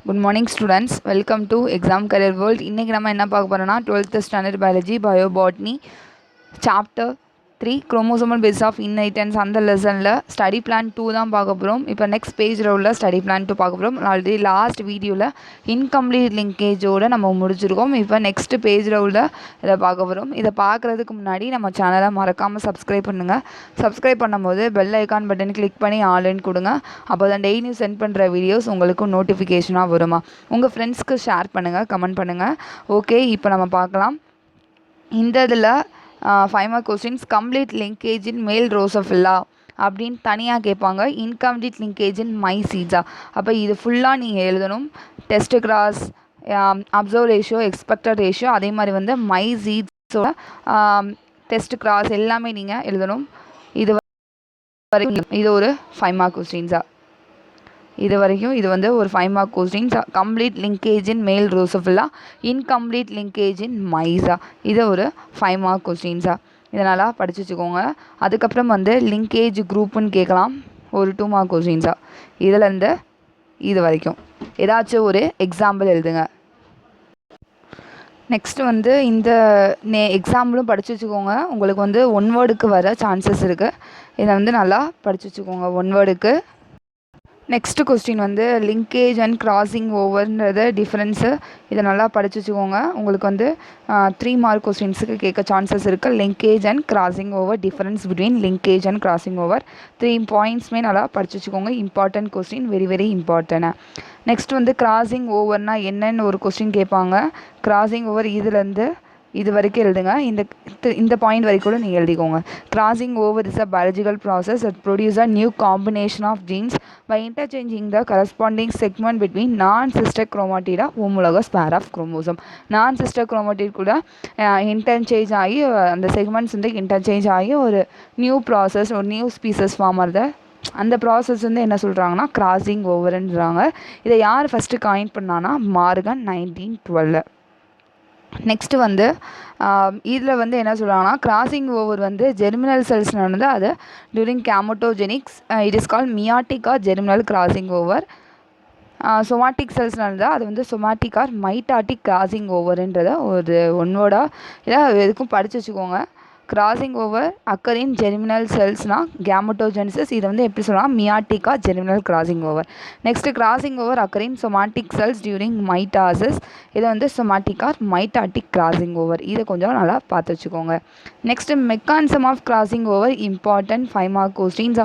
Good morning students, welcome to Exam Career World. இன்னைக்கு நம்ம என்ன பார்க்க போறோம்னா 12th standard biology biobotany chapter 3 chromosomal basis of inheritance அந்த லெசனில் ஸ்டடி பிளான் 2 தான் பார்க்க போகிறோம். இப்போ நெக்ஸ்ட் பேஜில் உள்ள ஸ்டடி பிளான் 2 பார்க்க போகிறோம். ஆல்ரெடி லாஸ்ட் வீடியோவில் இன்கம்ப்ளீட் லிங்கேஜோடு நம்ம முடிச்சிருக்கோம். இப்போ நெக்ஸ்ட் பேஜில் உள்ள இதை பார்க்க போகிறோம். இதை பார்க்குறதுக்கு முன்னாடி நம்ம சேனலை மறக்காமல் சப்ஸ்கிரைப் பண்ணுங்கள். சப்ஸ்கிரைப் பண்ணும்போது பெல் ஐக்கான் பட்டன் கிளிக் பண்ணி ஆன்லைன் கொடுங்க. அப்போ தான் டெய்லியும் சென்ட் பண்ணுற வீடியோஸ் உங்களுக்கு நோட்டிஃபிகேஷனாக வருமா. உங்கள் ஃப்ரெண்ட்ஸ்க்கு ஷேர் பண்ணுங்கள், கமெண்ட் பண்ணுங்கள். ஓகே, இப்போ நம்ம பார்க்கலாம். இந்த இதில் 5 மார்க் கொஸ்டின்ஸ். கம்ப்ளீட் லிங்கேஜ் இன் மேல் ரோசோஃபில்லா அப்படின்னு தனியாக கேட்பாங்க. இன்கம்ப்ளீட் லிங்கேஜ் இன் மைசீட்ஸா. அப்போ இது ஃபுல்லாக நீங்கள் எழுதணும். Test cross, observe ratio, expected ratio, அதே மாதிரி வந்து மைசீட்ஸோட டெஸ்ட் கிராஸ் எல்லாமே நீங்கள் எழுதணும். இது வரைக்கும் இது ஒரு 5 மார்க் கொஸ்டின்ஸா. இது வரைக்கும் இது வந்து ஒரு 5 மார்க் கொஸ்டின்ஸ். கம்ப்ளீட் லிங்கேஜ் இன் மேல் ரோசோஃபில்லா, இன்கம்ப்ளீட் லிங்கேஜ் இன் மைஸா, இது ஒரு 5 மார்க் கொஸ்டின்ஸா. இதனால் படித்து வச்சுக்கோங்க. அதுக்கப்புறம் வந்து லிங்கேஜ் குரூப்புன்னு கேட்கலாம், ஒரு 2 மார்க் கொஸ்டின்ஸா. இதுலேருந்து இது வரைக்கும் ஏதாச்சும் ஒரு எக்ஸாம்பிள் எழுதுங்க. நெக்ஸ்ட்டு வந்து இந்த எக்ஸாம்பிளும் படித்து வச்சுக்கோங்க. உங்களுக்கு வந்து 1 வேர்டுக்கு வர சான்சஸ் இருக்குது. இதை வந்து நல்லா படித்து வச்சுக்கோங்க 1 வேர்டுக்கு. நெக்ஸ்ட்டு கொஸ்டின் வந்து லிங்கேஜ் அண்ட் கிராசிங் ஓவர்ன்றது டிஃப்ரென்ஸு. இதை நல்லா படித்து வச்சுக்கோங்க. உங்களுக்கு வந்து 3 மார்க் கொஸ்டின்ஸுக்கு கேட்க சான்சஸ் இருக்குது. Linkage and crossing over, difference between linkage and crossing over 3 பாயிண்ட்ஸுமே நல்லா படித்து வச்சுக்கோங்க. Important question, very very important. Next வந்து கிராசிங் ஓவர்னால் என்னென்னு ஒரு கொஸ்டின் கேட்பாங்க. கிராசிங் ஓவர் இதுலேருந்து இது வரைக்கும் எழுதுங்க. இந்த பாயிண்ட் வரைக்கும் கூட நீங்கள் எழுதிக்கோங்க. Crossing over is a biological process that produce a new combination of genes by interchanging the corresponding segment between non-sister chromatida homologous pair of chromosome. non-sister chromatid கூட இன்டர்சேஞ்ச் ஆகி அந்த செக்மெண்ட்ஸ் வந்து இன்டர்சேஞ்ச் ஆகி ஒரு நியூ ப்ராசஸ், ஒரு new species form ஆகுது. அந்த process வந்து என்ன சொல்கிறாங்கன்னா கிராசிங் ஓவர்ன்றாங்க. இதை யார் ஃபஸ்ட்டு காயின் பண்ணான்னா மார்கன் 1912. நெக்ஸ்ட்டு வந்து இதில் வந்து என்ன சொல்கிறாங்கன்னா கிராசிங் ஓவர் வந்து ஜெர்மினல் செல்ஸ் நடந்து அது during gametogenesis it is call meiotic or germinal crossing over. Somatic cells நடந்தால் அது வந்து சொமாட்டிக் ஆர் மைட்டாட்டிக் கிராசிங் ஓவர்ன்றத ஒரு 1 வேர்டாக இல்லை எதுக்கும் படித்து வச்சுக்கோங்க. Crossing over occur in germinal செல்ஸ்னால் கேமட்டோஜெனிசிஸ். இதை வந்து எப்படி சொல்லலாம், மியாட்டிக்கா germinal crossing over. Next crossing over occur in somatic cells during mitosis. இதை வந்து somatic or mitotic crossing over. இதை கொஞ்சம் நல்லா பார்த்து வச்சுக்கோங்க. Next mechanism of crossing over important 5 mark questions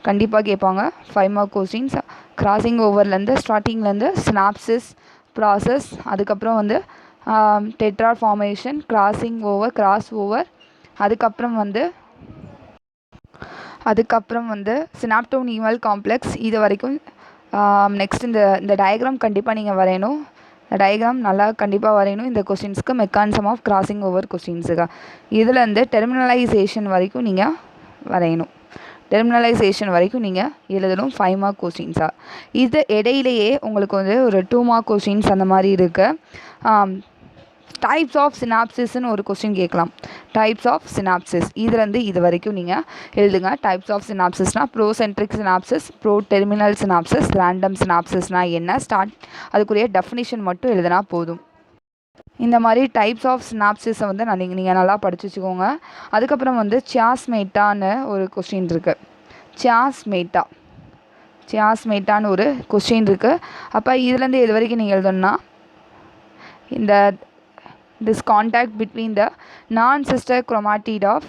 கண்டிப்பாக கேட்பாங்க. 5 மார்க் கொஸ்டின்ஸ். கிராசிங் ஓவர்லேருந்து ஸ்டார்டிங்லேருந்து சினாப்சிஸ் ப்ராசஸ், அதுக்கப்புறம் வந்து tetra formation, crossing over, cross over, அதுக்கப்புறம் வந்து சினாப்டோனிமல் காம்ப்ளெக்ஸ், இது வரைக்கும். நெக்ஸ்ட் இந்த டயக்ராம் கண்டிப்பாக நீங்கள் வரையணும். இந்த டயக்ராம் நல்லா கண்டிப்பாக வரையணும் இந்த கொஸ்டின்ஸ்க்கு. மெக்கானிசம் ஆஃப் கிராசிங் ஓவர் கொஸ்டின்ஸுக்கு இதுலேருந்து டெர்மினலைசேஷன் வரைக்கும் நீங்கள் வரையணும். டெர்மினலைசேஷன் வரைக்கும் நீங்கள் எழுதணும் 5 மார்க் கொஸ்டின்ஸாக. இது இடையிலேயே உங்களுக்கு வந்து ஒரு 2 மார்க் கொஸ்டின்ஸ் அந்த மாதிரி இருக்குது. டைப்ஸ் ஆஃப் சினாப்சிஸ்ன்னு ஒரு கொஸ்டின் கேட்கலாம். டைப்ஸ் ஆஃப் சினாப்சிஸ் இதுலேருந்து இது வரைக்கும் நீங்கள் எழுதுங்க. டைப்ஸ் ஆஃப் சினாப்சிஸ்னால் procentric synapsis, pro terminal synapsis, random சினாப்சிஸ்னால் என்ன, அதுக்குரிய டெஃபினிஷன் மட்டும் எழுதினா போதும். இந்த மாதிரி டைப்ஸ் ஆஃப் சினாப்சிஸை வந்து நீங்கள் நல்லா படித்து வச்சுக்கோங்க. அதுக்கப்புறம் வந்து சியாஸ்மேட்டான்னு ஒரு கொஸ்டின் இருக்குது. சியாஸ்மேட்டான்னு ஒரு கொஸ்டின் இருக்குது. அப்போ இதுலேருந்து இது வரைக்கும் நீங்கள் எழுதணும்னா இந்த this contact between the non-sister chromatid of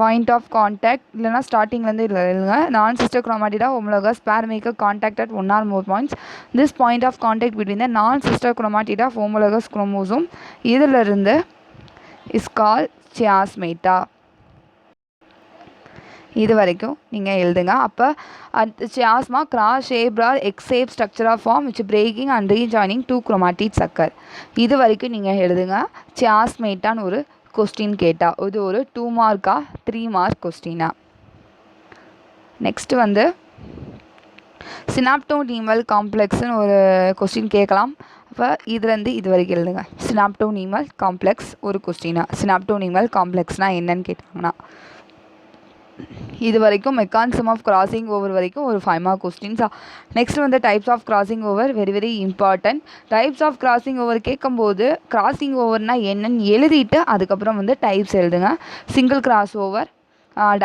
point of contact இல்லைனா ஸ்டார்டிங்லேருந்து இல்லைங்க non-sister chromatid of homologous pair make a contact at 1 or more points. this point of contact between the non-sister chromatid of homologous chromosome இதிலிருந்து is called chiasmata. இது வரைக்கும் நீங்கள் எழுதுங்க. அப்போ chiasma cross shape or X shape structure of form which breaking and rejoining 2 chromatids occur. இது வரைக்கும் நீங்கள் எழுதுங்க. சியாஸ்மேட்டான்னு ஒரு கொஸ்டின் கேட்டால் இது ஒரு 2 மார்க்கா 3 மார்க் கொஸ்டினா. நெக்ஸ்ட்டு வந்து சினாப்டோனிமல் காம்ப்ளெக்ஸ்னு ஒரு கொஸ்டின் கேட்கலாம். அப்போ இதுலேருந்து இது வரைக்கும் எழுதுங்க. சினாப்டோனிமல் காம்ப்ளெக்ஸ் ஒரு கொஸ்டினா. சினாப்டோனிமல் காம்ப்ளெக்ஸ்னால் என்னன்னு கேட்டாங்கன்னா இது வரைக்கும் மெக்கானிசம் ஆஃப் கிராசிங் ஓவர் வரைக்கும் ஒரு 5 மார்க் கொஸ்டின்ஸா. நெக்ஸ்ட் வந்து types of crossing over, very very important. Types of crossing over கேட்கும்போது கிராசிங் ஓவர்னால் என்னன்னு எழுதிட்டு அதுக்கப்புறம் வந்து டைப்ஸ் எழுதுங்க. சிங்கிள் கிராஸ் ஓவர்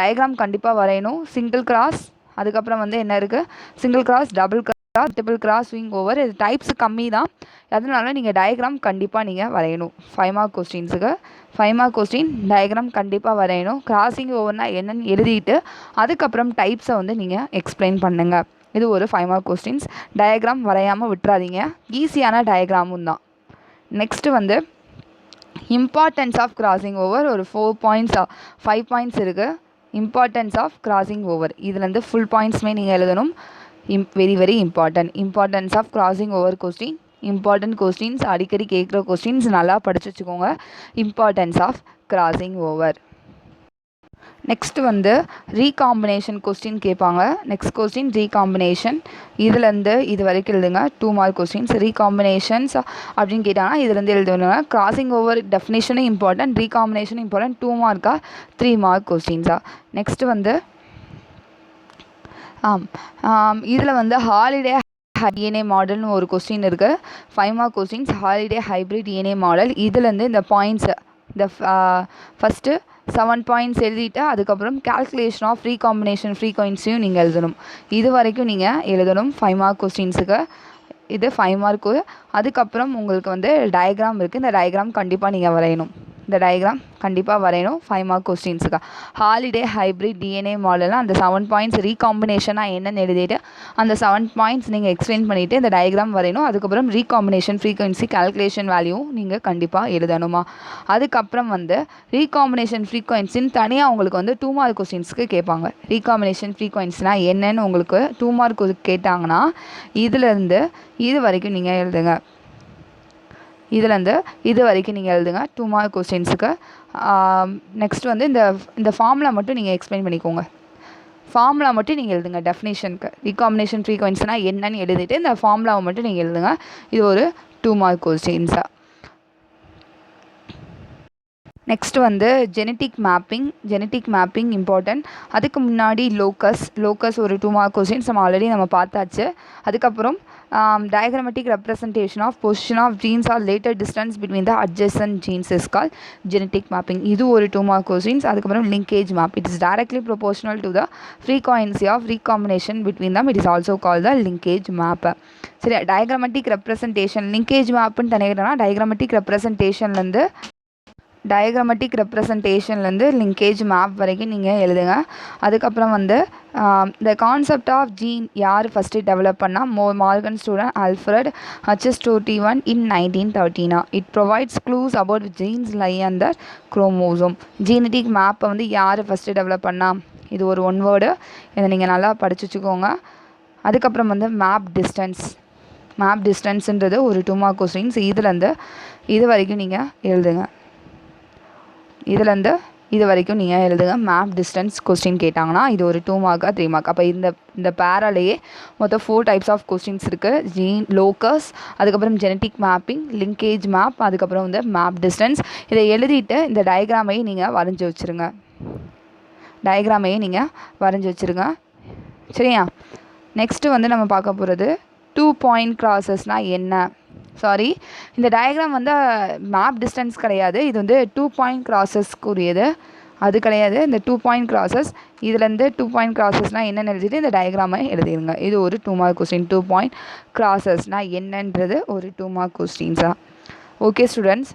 டயக்ராம் கண்டிப்பாக வரையணும். சிங்கிள் கிராஸ், அதுக்கப்புறம் வந்து என்ன இருக்குது, single cross, double cross, multiple cross, swing over. இது டைப்ஸ் கம்மி தான், அதனால நீங்கள் டயக்ராம் கண்டிப்பாக நீங்கள் வரையணும். 5 மார்க் கொஸ்டின்ஸுக்கு 5 மார்க் கொஸ்டின் டயக்ராம் கண்டிப்பாக வரையணும். கிராசிங் ஓவர்னால் என்னென்னு எழுதிட்டு அதுக்கப்புறம் டைப்ஸை வந்து நீங்கள் எக்ஸ்பிளைன் பண்ணுங்கள். இது ஒரு 5 மார்க் கொஸ்டின்ஸ். டயக்ராம் வரையாமல் விட்டுறாதீங்க, ஈஸியான டயக்ராமும் தான். நெக்ஸ்ட்டு வந்து இம்பார்ட்டன்ஸ் ஆஃப் கிராசிங் ஓவர் ஒரு 4 பாயிண்ட்ஸா 5 பாயிண்ட்ஸ் இருக்குது. இம்பார்ட்டன்ஸ் ஆஃப் கிராசிங் ஓவர் இதுலேருந்து ஃபுல் பாயிண்ட்ஸுமே நீங்கள் எழுதணும். Very very important. Importance of crossing over question, important questions, அடிக்கடி கேட்குற கொஸ்டின்ஸ், நல்லா படிச்சு வச்சுக்கோங்க. Importance of crossing over. Next வந்து ரீகாம்பினேஷன் கொஸ்டின் கேட்பாங்க. Next question recombination. இதுலேருந்து இது வரைக்கும் எழுதுங்க. 2 மார்க் கொஸ்டின்ஸ். ரீகாம்பினேஷன்ஸ் அப்படின்னு கேட்டாங்கன்னா இதுலேருந்து எழுதுங்க. கிராசிங் ஓவர் டெஃபினேஷனும் இம்பார்ட்டன்ட், ரீகாம்பினேஷனும் இம்பார்ட்டன்ட். 2 மார்க்கா 3 மார்க் கொஸ்டின்ஸா. நெக்ஸ்ட்டு வந்து இதில் வந்து ஹாலிடே டிஎன்ஏ மாடல்னு ஒரு கொஸ்டின் இருக்குது. 5 mark questions. Holiday hybrid DNA model. இதுலேருந்து இந்த பாயிண்ட்ஸு இந்த ஃபஸ்ட்டு 7 பாயிண்ட்ஸ் எழுதிட்டு அதுக்கப்புறம் கால்குலேஷன் ஆஃப் ரீகாம்பினேஷன் ஃப்ரீக்வன்சியும் நீங்கள் எழுதணும். இது வரைக்கும் நீங்கள் எழுதணும் 5 மார்க் கொஸ்டின்ஸுக்கு. இது 5 மார்க்கு. அதுக்கப்புறம் உங்களுக்கு வந்து டயக்ராம் இருக்குது. இந்த டயக்ராம் கண்டிப்பாக நீங்கள் வரையணும். இந்த டயக்ராம் கண்டிப்பாக வரையணும் 5 மார்க் கொஸ்டின்ஸுக்கு. ஹாலிடே ஹைப்ரிட் டிஎன்ஏ மாடல்னால் அந்த 7 பாயிண்ட்ஸ் ரீகாம்பினேஷனாக என்னென்னு எழுதிட்டு அந்த 7 பாயிண்ட்ஸ் நீங்கள் எக்ஸ்பிளைன் பண்ணிவிட்டு இந்த டயக்ராம் வரையணும். அதுக்கப்புறம் ரீகாம்பினேஷன் ஃப்ரீக்வன்சி கால்குலேஷன் வேல்யூவும் நீங்கள் கண்டிப்பாக எழுதணுமா. அதுக்கப்புறம் வந்து ரீகாம்பினேஷன் ஃப்ரீக்வன்சின்னு தனியாக உங்களுக்கு வந்து 2 மார்க் கொஸ்டின்ஸுக்கு கேட்பாங்க. ரீகாம்பினேஷன் ஃப்ரீக்வன்சினா என்னன்னு உங்களுக்கு 2 மார்க் கேட்டாங்கன்னா இதுலேருந்து இது வரைக்கும் நீங்கள் எழுதுங்க. இதுலேருந்து இது வரைக்கும் நீங்கள் எழுதுங்க 2 மார்க் கொஸ்டின்ஸுக்கு. நெக்ஸ்ட் வந்து இந்த ஃபார்முலா மட்டும் நீங்கள் எக்ஸ்பிளைன் பண்ணிக்கோங்க. ஃபார்முலா மட்டும் நீங்கள் எழுதுங்க டெஃபினேஷனுக்கு. ரீகாம்பினேஷன் ஃப்ரீக்வன்சினா என்னன்னு எழுதிட்டு இந்த ஃபார்முலாவை மட்டும் நீங்கள் எழுதுங்க. இது ஒரு 2 மார்க் கொஸ்டின்ஸா. நெக்ஸ்ட் வந்து ஜெனட்டிக் மேப்பிங் இம்பார்ட்டன்ட். அதுக்கு முன்னாடி லோக்கஸ் ஒரு 2 மார்க் கொஸ்டின்ஸ் நம்ம பார்த்தாச்சு. அதுக்கப்புறம் diagrammatic representation of position of genes or later distance between the adjacent genes is call genetic mapping. இது ஒரு 2 மார்க் கொஸ்டின்ஸ். அதுக்கப்புறம் linkage map. It is directly proportional to the frequency of recombination between them. It is also call the linkage map. சரி, diagrammatic representation linkage மேப்புன்னு தனியாக diagrammatic ரெப்ரசன்டேஷன்லேருந்து linkage map வரைக்கும் நீங்கள் எழுதுங்க. அதுக்கப்புறம் வந்து த கான்செப்ட் ஆஃப் ஜீன் யார் ஃபஸ்ட்டு டெவலப் பண்ணால் Morgan student Alfred H21 in 1913. It provides clues about genes lie and the chromosome. Genetic மேப்பை வந்து யார் ஃபஸ்ட்டு டெவலப் பண்ணால் இது ஒரு 1 வேர்டு. இதை நீங்கள் நல்லா படிச்சு வச்சுக்கோங்க. அதுக்கப்புறம் வந்து மேப் டிஸ்டன்ஸுன்றது ஒரு 2 மார்க் கொஸ்டின்ஸ். இதுலேருந்து இது வரைக்கும் நீங்கள் எழுதுங்க. இதுலேருந்து இது வரைக்கும் நீங்கள் எழுதுங்க. மேப் டிஸ்டன்ஸ் கொஸ்டின் கேட்டாங்கன்னா இது ஒரு 2 மார்க்கா 3 மார்க். அப்போ இந்த பேராலேயே மொத்தம் 4 டைப்ஸ் ஆஃப் கொஸ்டின்ஸ் இருக்குது. ஜீன், லோக்கஸ், அதுக்கப்புறம் ஜெனட்டிக் மேப்பிங், லிங்கேஜ் மேப், அதுக்கப்புறம் வந்து மேப் டிஸ்டன்ஸ். இதை எழுதிட்டு இந்த டயக்ராமையும் நீங்கள் வரைஞ்சி வச்சுருங்க. சரியா? நெக்ஸ்ட்டு வந்து நம்ம பார்க்க போகிறது 2 பாயிண்ட் கிராசஸ்னால் என்ன. இந்த டயக்ராம் வந்து மேப் டிஸ்டன்ஸ் கிடையாது. இது வந்து 2 பாயிண்ட் கிராசஸ்க்குரியது. அது கிடையாது. இந்த 2 பாயிண்ட் கிராசஸ் இதுலேருந்து 2 பாயிண்ட் கிராசஸ்னால் என்னென்னு எழுதிட்டு இந்த டயக்ராமை எழுதிடுங்க. இது ஒரு 2 மார்க் கொஸ்டின். 2 பாயிண்ட் கிராசஸ்னால் என்னன்றது ஒரு 2 மார்க் கொஸ்டின்ஸா. ஓகே ஸ்டூடெண்ட்ஸ்,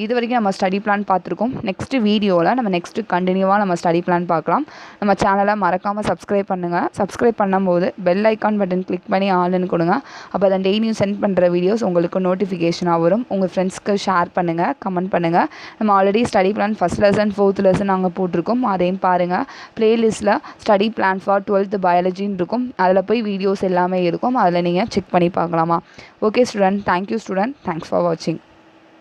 இது வரைக்கும் நம்ம ஸ்டடி பிளான் பார்த்துருக்கோம். நெக்ஸ்ட்டு வீடியோவில் நம்ம கண்டினியூவாக நம்ம ஸ்டடி பிளான் பார்க்கலாம். நம்ம சேனலை மறக்காமல் சப்ஸ்கிரைப் பண்ணுங்கள். சப்ஸ்கிரைப் பண்ணும்போது பெல் ஐக்கான் பட்டன் கிளிக் பண்ணி ஆல்னு கொடுங்க. அப்போ தான் டெய்லியும் சென்ட் பண்ணுற வீடியோஸ் உங்களுக்கு நோட்டிஃபிகேஷனாக வரும். உங்கள் ஃப்ரெண்ட்ஸ்க்கு ஷேர் பண்ணுங்கள், கமெண்ட் பண்ணுங்கள். நம்ம already study plan first lesson 4th lesson நாங்கள் போட்டிருக்கோம். அதையும் பாருங்கள். ப்ளேலிஸ்ட்டில் ஸ்டடி பிளான் ஃபார் 12th பயாலஜின்னு இருக்கும். அதில் போய் வீடியோஸ் எல்லாமே இருக்கும். அதில் நீங்கள் செக் பண்ணி பார்க்கலாமா. Okay student, thank you student, thanks for வாட்சிங்.